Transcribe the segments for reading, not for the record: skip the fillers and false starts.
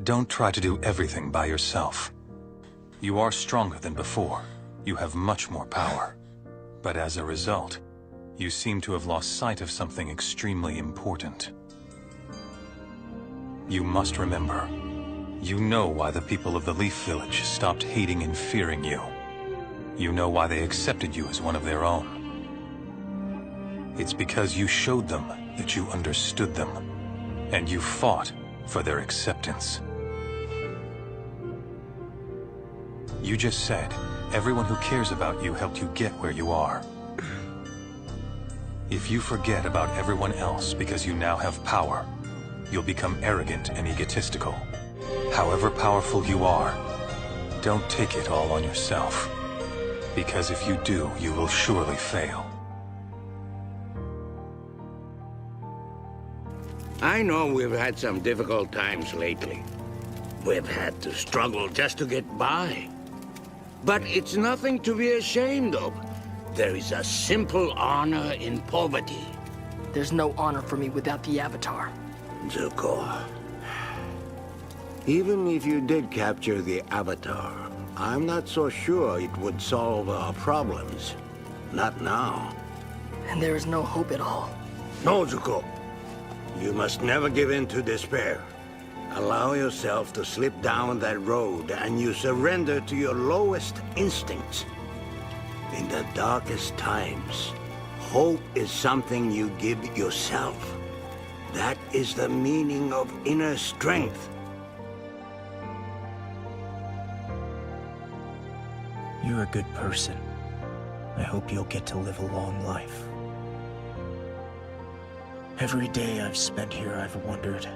Don't try to do everything by yourself. You are stronger than before. You have much more power. But as a result, you seem to have lost sight of something extremely important. You must remember, you know why the people of the Leaf Village stopped hating and fearing you. You know why they accepted you as one of their own. It's because you showed them that you understood them, and you fought for their acceptance. You just said, everyone who cares about you helped you get where you are. If you forget about everyone else because you now have power, you'll become arrogant and egotistical. However powerful you are, don't take it all on yourself. Because if you do, you will surely fail. I know we've had some difficult times lately. We've had to struggle just to get by. But it's nothing to be ashamed of. There is a simple honor in poverty. There's no honor for me without the Avatar. Zuko, even if you did capture the Avatar, I'm not so sure it would solve our problems. Not now. And there is no hope at all. No, Zuko. You must never give in to despair. Allow yourself to slip down that road and you surrender to your lowest instincts. In the darkest times, hope is something you give yourself. That is the meaning of inner strength. You're a good person. I hope you'll get to live a long life. Every day I've spent here, I've wondered,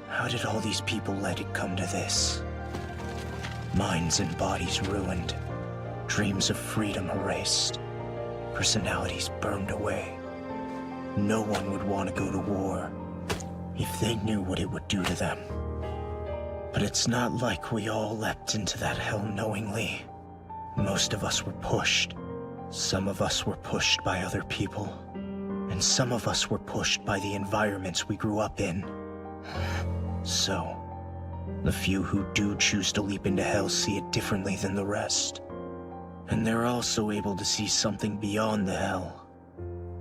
how did all these people let it come to this? Minds and bodies ruined, dreams of freedom erased, personalities burned away. No one would want to go to war if they knew what it would do to them. But it's not like we all leapt into that hell knowingly. Most of us were pushed. Some of us were pushed by other people. And some of us were pushed by the environments we grew up in. So, the few who do choose to leap into hell see it differently than the rest. And they're also able to see something beyond the hell.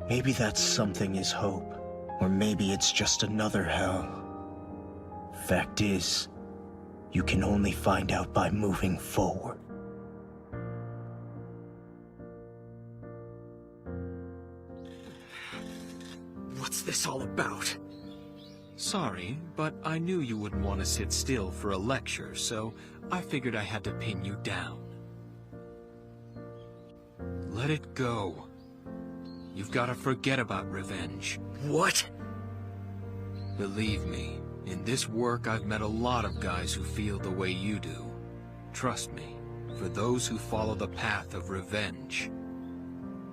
Maybe that something is hope, or maybe it's just another hell. Fact is, you can only find out by moving forward. What's this all about? Sorry, but I knew you wouldn't want to sit still for a lecture, so I figured I had to pin you down. Let it go. You've got to forget about revenge. What? Believe me, in this work I've met a lot of guys who feel the way you do. Trust me, for those who follow the path of revenge,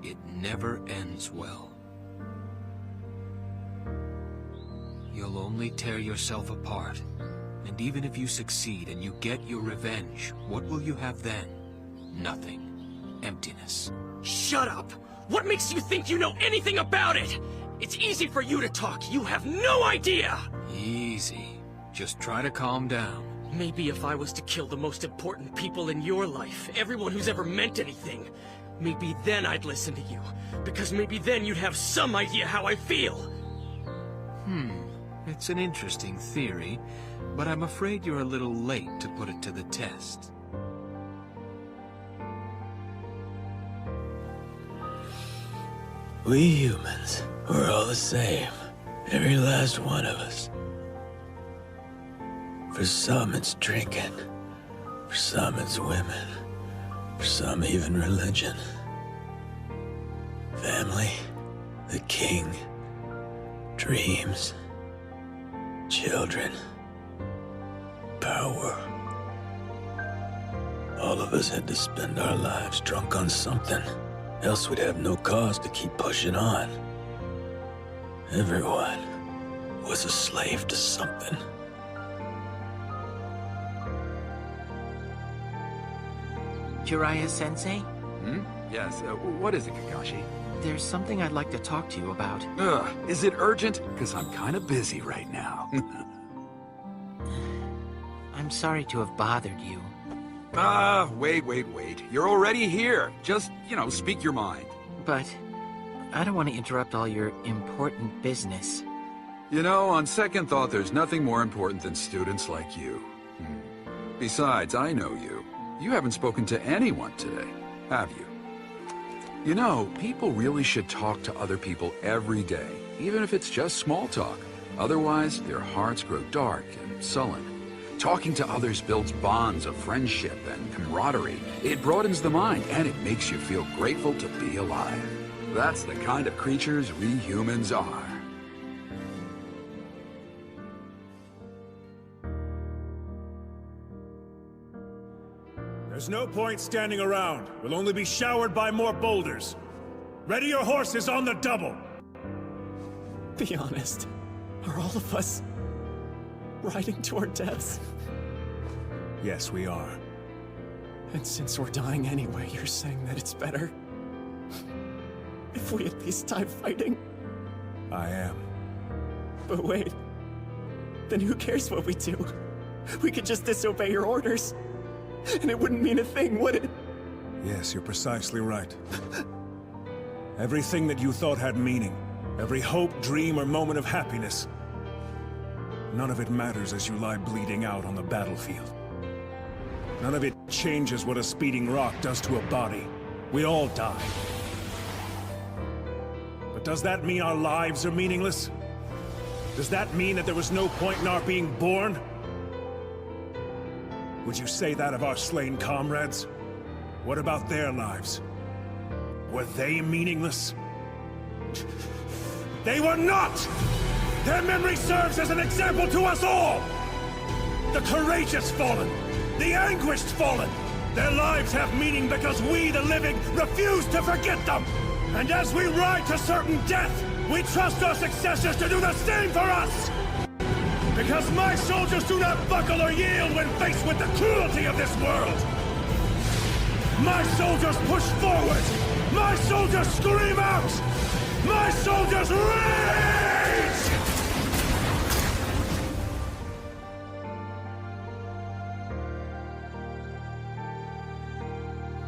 it never ends well. You'll only tear yourself apart. And even if you succeed and you get your revenge, what will you have then? Nothing. Emptiness. Shut up! What makes you think you know anything about it? It's easy for you to talk. You have no idea! Easy. Just try to calm down. Maybe if I was to kill the most important people in your life, everyone who's ever meant anything, maybe then I'd listen to you. Because maybe then you'd have some idea how I feel. It's an interesting theory, but I'm afraid you're a little late to put it to the test. We humans, we're all the same. Every last one of us. For some it's drinking. For some it's women. For some even religion. Family, the king, dreams, children, power. All of us had to spend our lives drunk on something. Else we'd have no cause to keep pushing on. Everyone was a slave to something. Jiraiya-sensei? Yes, what is it, Kakashi? There's something I'd like to talk to you about. Is it urgent? Because I'm kind of busy right now. I'm sorry to have bothered you. Wait. You're already here. Just, speak your mind. But I don't want to interrupt all your important business. On second thought, there's nothing more important than students like you. Besides, I know you. You haven't spoken to anyone today, have you? People really should talk to other people every day, even if it's just small talk. Otherwise, their hearts grow dark and sullen. Talking to others builds bonds of friendship and camaraderie. It broadens the mind, and it makes you feel grateful to be alive. That's the kind of creatures we humans are. There's no point standing around. We'll only be showered by more boulders. Ready your horses on the double! Be honest. Are all of us riding to our deaths? Yes, we are. And since we're dying anyway, you're saying that it's better if we at least die fighting? I am. But wait. Then who cares what we do? We could just disobey your orders. And it wouldn't mean a thing, would it? Yes, you're precisely right. Everything that you thought had meaning, every hope, dream, or moment of happiness, none of it matters as you lie bleeding out on the battlefield. None of it changes what a speeding rock does to a body. We all die. But does that mean our lives are meaningless? Does that mean that there was no point in our being born? Would you say that of our slain comrades? What about their lives? Were they meaningless? They were not! Their memory serves as an example to us all! The courageous fallen, the anguished fallen, their lives have meaning because we, the living, refuse to forget them! And as we ride to certain death, we trust our successors to do the same for us! Because my soldiers do not buckle or yield when faced with the cruelty of this world! My soldiers push forward! My soldiers scream out! My soldiers rage!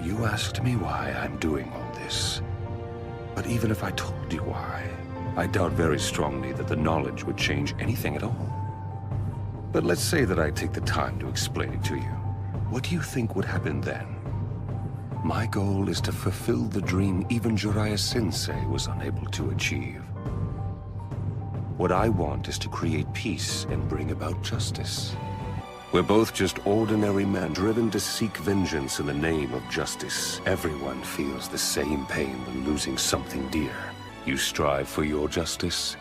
You asked me why I'm doing all this. But even if I told you why, I doubt very strongly that the knowledge would change anything at all. But let's say that I take the time to explain it to you. What do you think would happen then? My goal is to fulfill the dream even Jiraiya Sensei was unable to achieve. What I want is to create peace and bring about justice. We're both just ordinary men driven to seek vengeance in the name of justice. Everyone feels the same pain when losing something dear. You strive for your justice,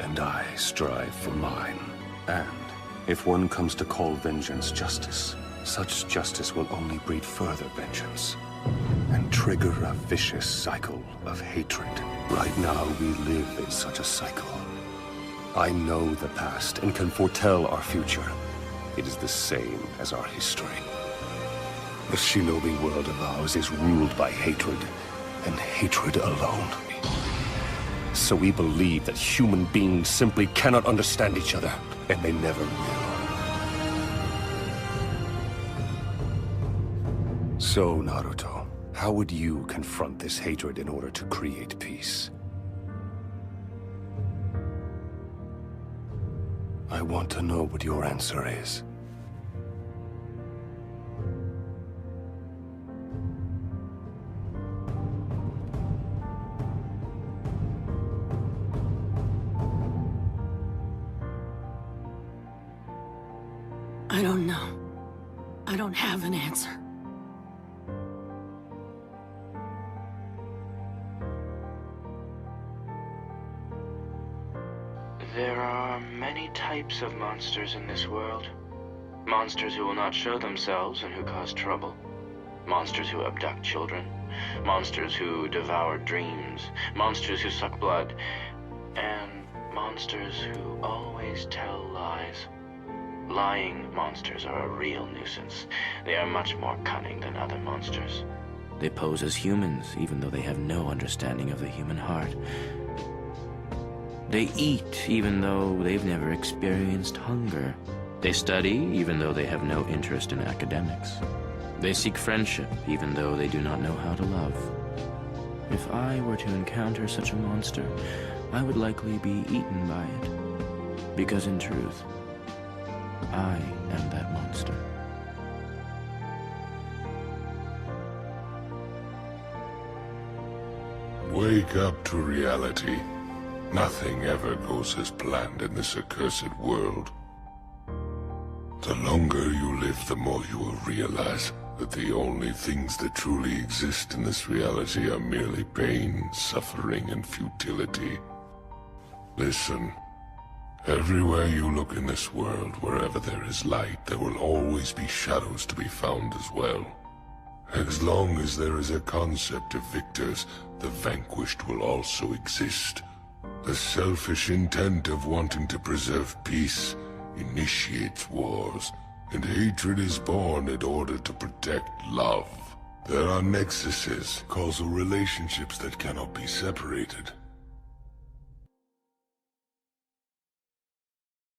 and I strive for mine. And if one comes to call vengeance justice, such justice will only breed further vengeance and trigger a vicious cycle of hatred. Right now, we live in such a cycle. I know the past and can foretell our future. It is the same as our history. The shinobi world of ours is ruled by hatred, and hatred alone. So we believe that human beings simply cannot understand each other, and they never will. So, Naruto, how would you confront this hatred in order to create peace? I want to know what your answer is. I don't know. I don't have an answer. There are many types of monsters in this world. Monsters who will not show themselves and who cause trouble. Monsters who abduct children. Monsters who devour dreams. Monsters who suck blood. And monsters who always tell lies. Lying monsters are a real nuisance. They are much more cunning than other monsters. They pose as humans, even though they have no understanding of the human heart. They eat, even though they've never experienced hunger. They study even though they have no interest in academics. They seek friendship even though they do not know how to love. If I were to encounter such a monster, I would likely be eaten by it. Because in truth, I am that monster. Wake up to reality. Nothing ever goes as planned in this accursed world. The longer you live, the more you will realize that the only things that truly exist in this reality are merely pain, suffering, and futility. Listen. Everywhere you look in this world, wherever there is light, there will always be shadows to be found as well. As long as there is a concept of victors, the vanquished will also exist. The selfish intent of wanting to preserve peace initiates wars, and hatred is born in order to protect love. There are nexuses, causal relationships that cannot be separated.